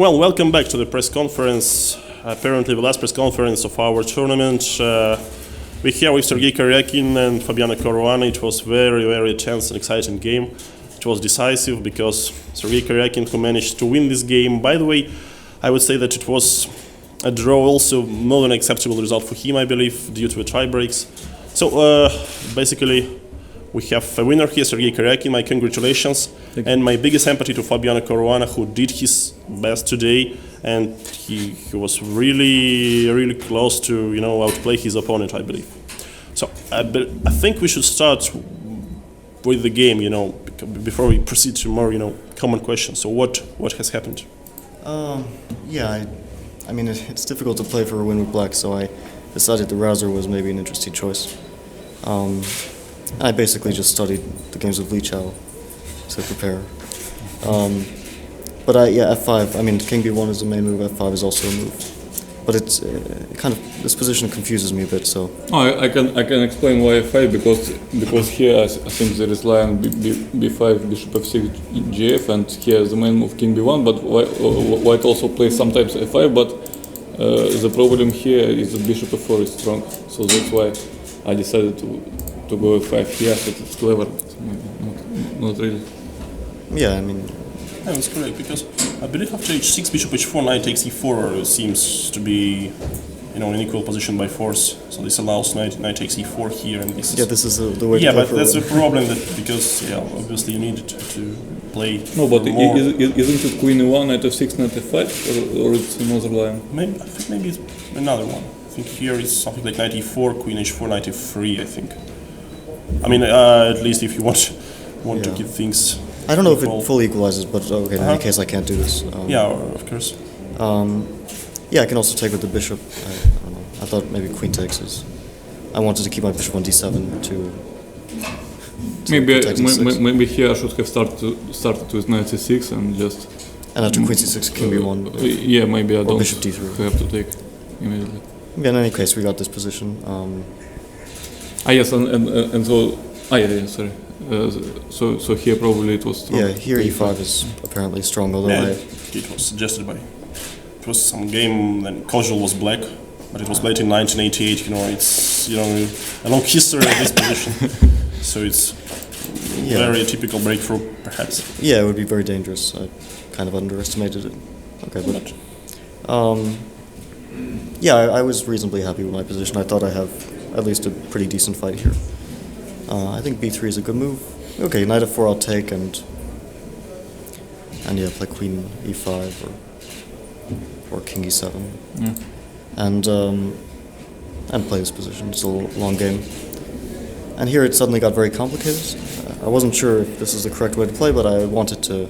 Well, welcome back to the press conference. Apparently the last press conference of our tournament. We're here with Sergey Karjakin and Fabiano Caruana. It was very tense and exciting game. It was decisive because Sergey Karjakin who managed to win this game. By the way, I would say that it was a draw, also more than acceptable result for him, I believe, due to the tie breaks. So basically, we have a winner here, Sergey Karjakin. My congratulations. And my biggest empathy to Fabiano Caruana, who did his best today, and he was really close to outplay his opponent, I believe. So I think we should start with the game, before we proceed to more common questions. So what has happened? I mean it's difficult to play for a win with black, so I decided the rouser was maybe an interesting choice. I basically just studied the games of Li Chao to prepare. But f5, I mean, king b1 is the main move, f5 is also a move. But it's this position confuses me a bit, so... I can explain why f5, because here I think there is line b5, bishop f6, gf, and here the main move king b1, but white also plays sometimes f5, but the problem here is that bishop f4 is strong, so that's why I decided to go f5 here, so it's clever, not really. Yeah, I mean... Yeah, that's correct, because I believe after h6, bishop h4, knight takes e4 seems to be, in equal position by force. So this allows knight takes e4 here, and this is... Yeah, this is the way to yeah, play. but that's a problem, because, obviously you need to play. No, but more. isn't it queen e1, knight f6, knight f5, or it's another line? I think maybe it's another one. I think here is something like knight e4, queen h4, knight f3, I think. I mean, at least if you want to keep things... I don't know if it fully equalizes, but okay, in any case I can't do this. Yeah, of course. Yeah, I can also take with the bishop. I don't know. I thought maybe queen takes is... I wanted to keep my bishop on d7 to maybe here I should have started with knight c6 and just... And after queen c6, king b1. Yeah, maybe I don't bishop d3. have to take immediately. Yeah, in any case, we got this position. Yes, and so... sorry. So here probably it was strong. Yeah, here e5 is apparently strong, although it was suggested by... It was some game, then Kozhel was black, but it was played in 1988, it's, a long history of this position. So it's very typical breakthrough, perhaps. Yeah, it would be very dangerous. I kind of underestimated it. Okay, but... I was reasonably happy with my position. I thought I have at least a pretty decent fight here. I think b3 is a good move. Okay, knight f4 I'll take and play queen e5 or king e7. Yeah. And play this position. It's a long game. And here it suddenly got very complicated. I wasn't sure if this is the correct way to play, but I wanted to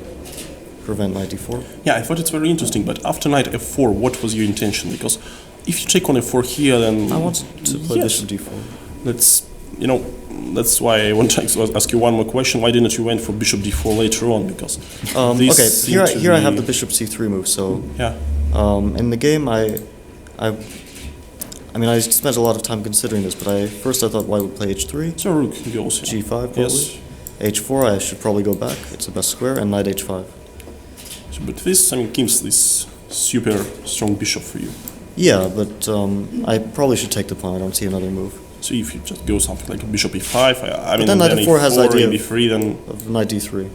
prevent knight d4. Yeah, I thought it's very interesting, but after knight f4, what was your intention? Because if you take on f4 here, then... I wanted to play bishop d4. That's why I want to ask you one more question. Why didn't you went for bishop d4 later on? Because here I have the bishop c3 move. So yeah, in the game I spent a lot of time considering this, but I thought white would play h3. So rook goes g5 probably. Yes. h4 I should probably go back. It's the best square, and knight h5. So, but this keeps this super strong bishop for you. Yeah, but I probably should take the pawn. I don't see another move. So if you just go something like bishop e5, but then knight f4 has the idea then of knight d3.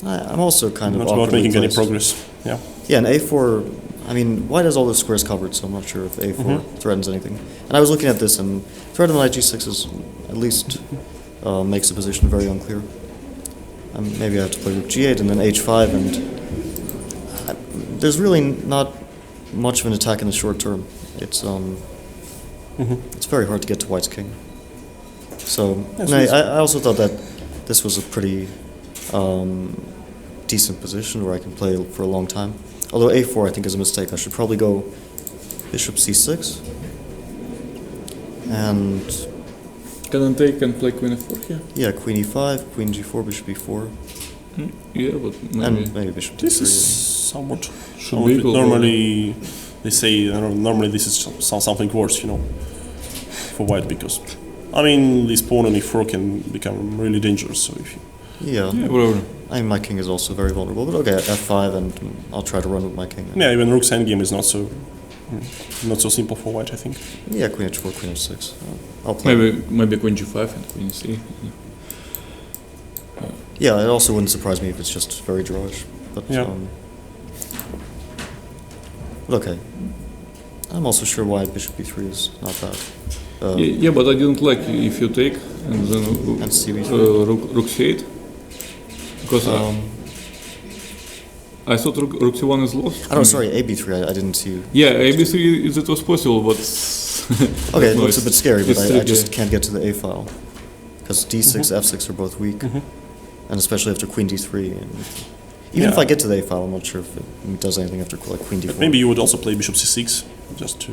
I'm also kind of not about making any progress. Yeah. Yeah, and a4. I mean, white has all the squares covered, so I'm not sure if a4 threatens anything. And I was looking at this, and threat of knight g6 is at least makes the position very unclear. Maybe I have to play rook g8 and then h5, and there's really not much of an attack in the short term. It's very hard to get to white's king. So, I also thought that this was a pretty decent position where I can play for a long time. Although a4 I think is a mistake. I should probably go bishop c6. And... Can I take and play queen f4 here? Yeah, queen e5, queen g4, bishop e4. Yeah, but maybe bishop d3. This is somewhat... Normally... They say normally this is something worse, for white, because this pawn on e4 can become really dangerous. So if you whatever. I mean, my king is also very vulnerable, but okay, f5, and I'll try to run with my king. Yeah, even rook's endgame is not so simple for white, I think. Yeah, queen h4, queen h6. I'll play. Maybe queen g5 and queen c. Yeah, it also wouldn't surprise me if it's just very drawish. But, Yeah. but okay. I'm also sure why bishop b3 is not bad. Yeah, but I didn't like if you take and then And cb3. rook c8 because I thought rook c1 is lost. Oh, sorry, ab3. I didn't see. Yeah, ab3 it was possible, but Okay, it no, looks a bit scary, but it's I tricky. just can't get to the a file because d6, f6 are both weak, and especially after queen d3. And even if Yeah. I get to the a file, I'm not sure if it does anything after like queen d4. Maybe you would also play bishop c6 just to.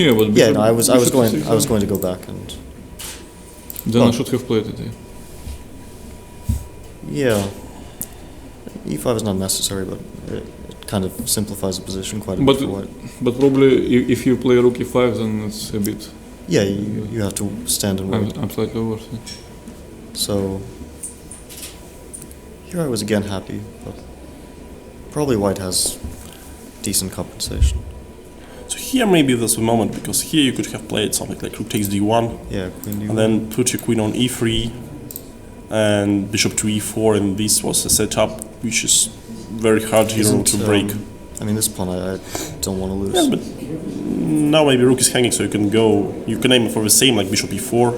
Yeah, but Yeah, no, I was bishop going c6, to go back and Then Well- I should have played it. yeah, e5 is not necessary, but it kind of simplifies the position quite a But bit for white. but probably if you play rook e5, then it's a bit. Yeah, you have to stand and wait. I'm slightly worse. So here I was again happy, but probably white has decent compensation. So here maybe there's a moment because here you could have played something like rook takes d1 Yeah, queen d1. and then put your queen on e3 and bishop to e4, and this was a setup which is very hard here Isn't, to break. I mean, this pawn I don't want to lose. Yeah, but now maybe rook is hanging, so you can go. You can aim for the same like bishop e4,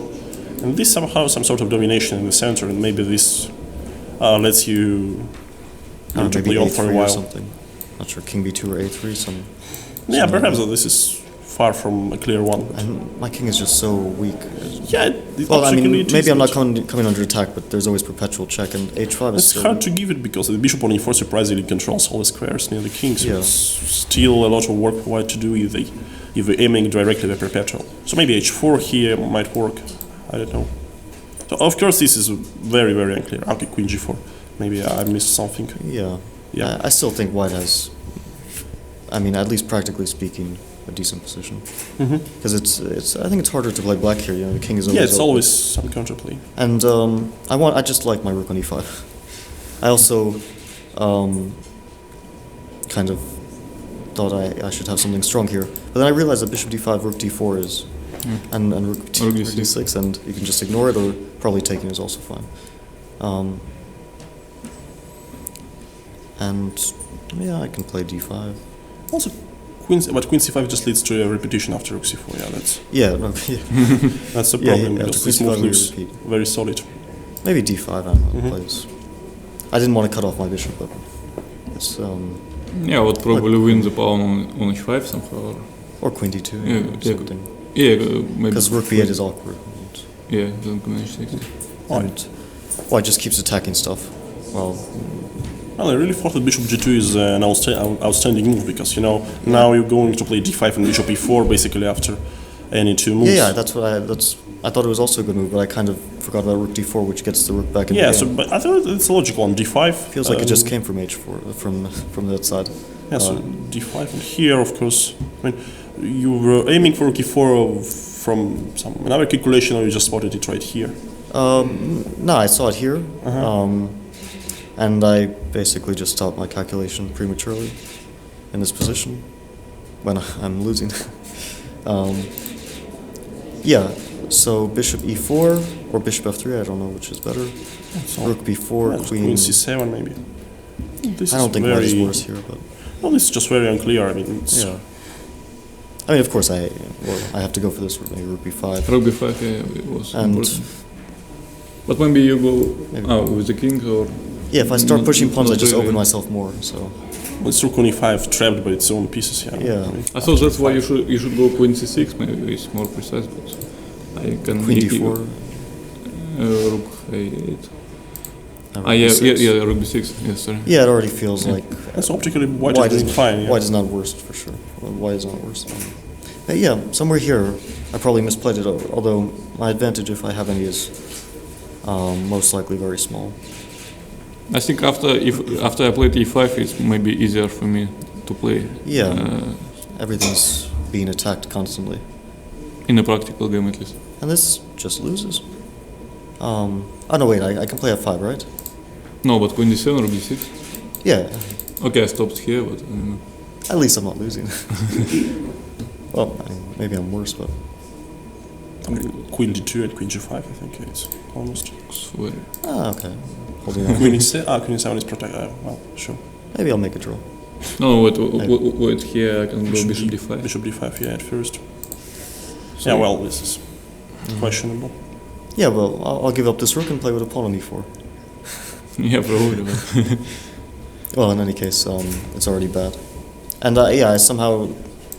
and this somehow some sort of domination in the center, and maybe this lets you Or to maybe play on a3 for a or while. something. Not sure, king b2 or a3, Yeah, perhaps this is far from a clear one. and my king is just so weak. Yeah, Well, I mean, optically it maybe is, I'm not but coming under attack, but there's always perpetual check, and h5 is it's still hard to give it because the bishop on e4 surprisingly controls all the squares near the king, so Yeah. it's still a lot of work for white to do if they're aiming directly at perpetual. So maybe h4 here might work. I don't know. So of course this is very, very unclear. Okay, queen g4. Maybe I missed something. Yeah. Yeah. I still think white has, I mean, at least practically speaking, a decent position. Because I think it's harder to play black here. You know, the king is always. Yeah, it's open. always some counterplay. And I just like my rook on e5. I also kind of thought I should have something strong here, but then I realized that bishop d5, rook d4 is, and rook Rook d6, and you can just ignore it, or probably taking is also fine. And yeah, I can play d5. Also, but queen c5 just leads to a repetition after rook c4. Yeah, that's Yeah, no, yeah. that's the Yeah, problem yeah, because after this queen move c5 we looks repeat. very solid. Maybe d5. I don't know. Plays. I didn't want to cut off my bishop, but it's Yeah, I would probably win the pawn on h5 somehow. or queen d2. Yeah, something. Yeah, maybe. Because rook b8 is awkward. Yeah, then queen h6. And white just keeps attacking stuff. Well, Well, I really thought that bishop g2 is an outstanding move because now you're going to play d5 and bishop e4 basically after any two moves. yeah, I thought it was also a good move, but I kind of forgot about rook d4, which gets the rook back in Yeah, the so game. but I thought it's logical on d5. Feels like it just came from h4 from that side. Yeah, so d5 and here, of course. I mean, you were aiming for rook e4 from another calculation, or you just spotted it right here. No, I saw it here, and I basically just stopped my calculation prematurely in this position when I'm losing. Yeah, so bishop e4 or bishop f3, I don't know which is better. So, Rook b4, yeah, queen. queen c7 maybe. This I don't is think white is very, worse here, but No, this is just very unclear. I mean, it's, yeah. I mean, of course, I have to go for this maybe rook b5. Rook b5, yeah, it was And important. But maybe you go with the king or. yeah, if I start pushing pawns, I just really. open myself more. So it's rook on e5 trapped by its own pieces. Yeah. Yeah. I mean, I thought that's why you should go queen c6. Maybe it's more precise, but I can. queen d4. Rook a8. rook Yeah, b6. yeah, rook b6. Yes, sorry. Yeah, it already feels like That's optically white is doing fine. Yeah. white is not worst for sure. White is not worst. But yeah, somewhere here, I probably misplayed it. Although my advantage, if I have any, is most likely very small. I think after I played e5, it's maybe easier for me to play. Yeah, everything's being attacked constantly, In a practical game, at least. and this just loses. Oh no, wait, I can play f5, right? No, but queen d7 or d6. Yeah, Okay, I stopped here, but at least I'm not losing. Well, maybe I'm worse, but Queen d2 and queen g5, I think it's almost. swear. okay. Holding on. Queen e7 is protect. Well, sure. Maybe I'll make a draw. No, wait, here I can go bishop d5. Bishop d5, yeah, at first. Yeah, well, this is questionable. Yeah, well, I'll give up this rook and play with a pawn on e4. Yeah, probably. But Well, in any case, it's already bad. And yeah, I somehow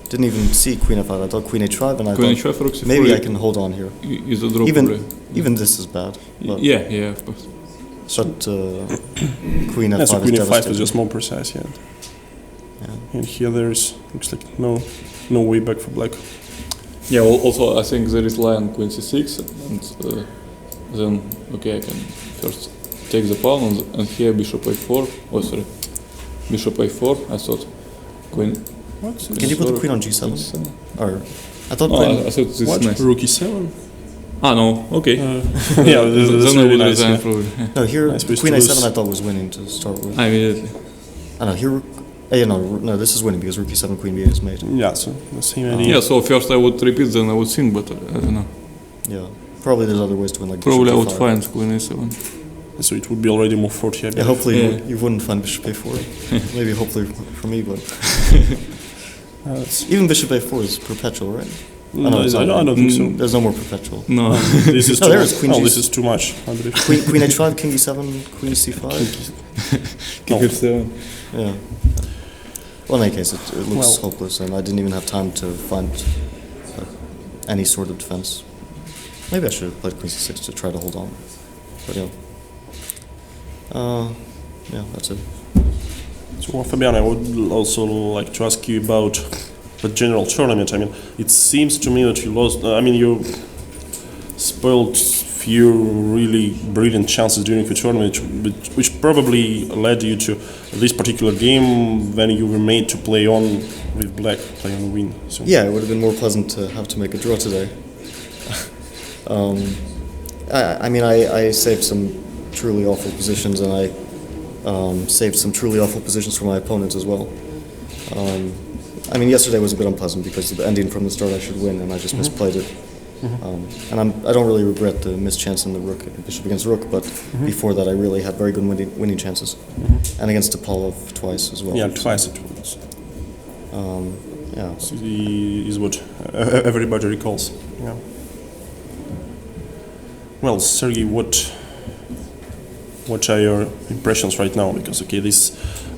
didn't even see queen f5. I thought queen h5, and I queen thought h5, rook c4. maybe I can hold on here. Is a draw probably. Even this is bad. But, Yeah, of course. but queen f5 Yeah, so is queen f5 devastating. is just more precise, yeah. Yeah. And here looks like no way back for black. Yeah, also I think there is line queen c6, and then okay, I can first take the pawn, and here bishop a4. Oh, sorry, bishop a4. I thought queen. What? Can you put the queen on g7? Or I thought Oh, queen. I thought this What? is nice. Rook e7? Ah, no, okay. Yeah, that's Then I really would nice. resign Yeah. probably. No, here Nice place queen to a7 lose. I thought was winning to start with. Immediately. I know here. Yeah, no, this is winning because rook e7, queen b8 is made. Yeah, so the same idea. Yeah, so first I would repeat, then I would think, but I don't know. Yeah, probably there's other ways to win, like Probably I bishop would d5. find queen a7. So it would be already move 40, I Yeah, believe. hopefully Yeah. you wouldn't find bishop a4. Maybe hopefully for me, but That's- even bishop a4 is perpetual, right? No, it's I not. don't think so. There's no more perpetual. No. This is No, too there is much. queen No, G- this is too much, I believe. Queen h5, king e7, queen c5. King f7. Yeah. Well, in any case, it looks Well- hopeless, and I didn't even have time to find any sort of defense. Maybe I should have played queen c6 to try to hold on. But yeah. Yeah, that's it. So, well, Fabiano, I would also like to ask you about the general tournament. I mean, it seems to me that you lost. You spoiled few really brilliant chances during the tournament, which probably led you to this particular game when you were made to play on with black, play on win. So. Yeah, it would have been more pleasant to have to make a draw today. I saved some truly awful positions, and I saved some truly awful positions for my opponents as well. Yesterday was a bit unpleasant because the ending from the start I should win, and I just misplayed it. I don't really regret the missed chance in the rook, bishop against rook, but before that I really had very good winning chances, and against Topalov twice as well. Yeah, twice it was. Yeah. Is what everybody recalls. Yeah. Well, Sergey, what are your impressions right now? Because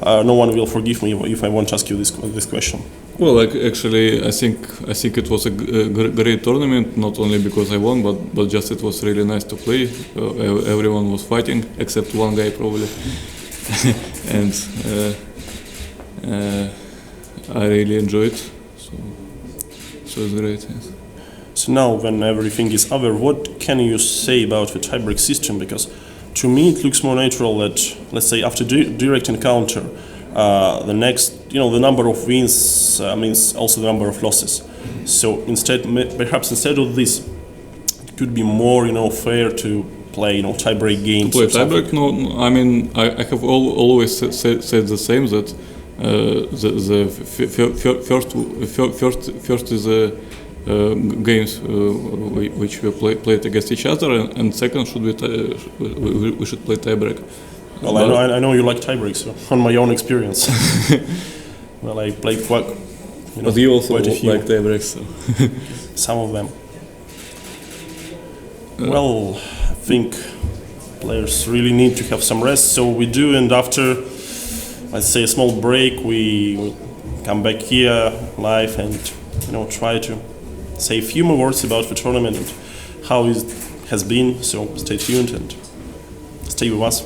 no one will forgive me if I won't ask you this question. Well, actually, I think it was a great tournament. Not only because I won, but just it was really nice to play. Everyone was fighting except one guy probably, and I really enjoyed. So it's great. Yes. So now, when everything is over, what can you say about the tiebreak system? Because to me, it looks more natural that, let's say, after direct encounter, the number of wins means also the number of losses. So perhaps instead of this, it could be more, fair to play, tiebreak games. Play or something. tiebreak? No, I have always said the same, that the first is the games which we played against each other, and second should be we should play tiebreak. Well, I know you like tiebreaks, so on my own experience. Well, I played quite. But you also quite a few. like tiebreaks, so. Some of them. Well, I think players really need to have some rest, so we do, and after, let's say, a small break, we come back here live and try to say a few more words about the tournament and how it has been. So stay tuned and stay with us.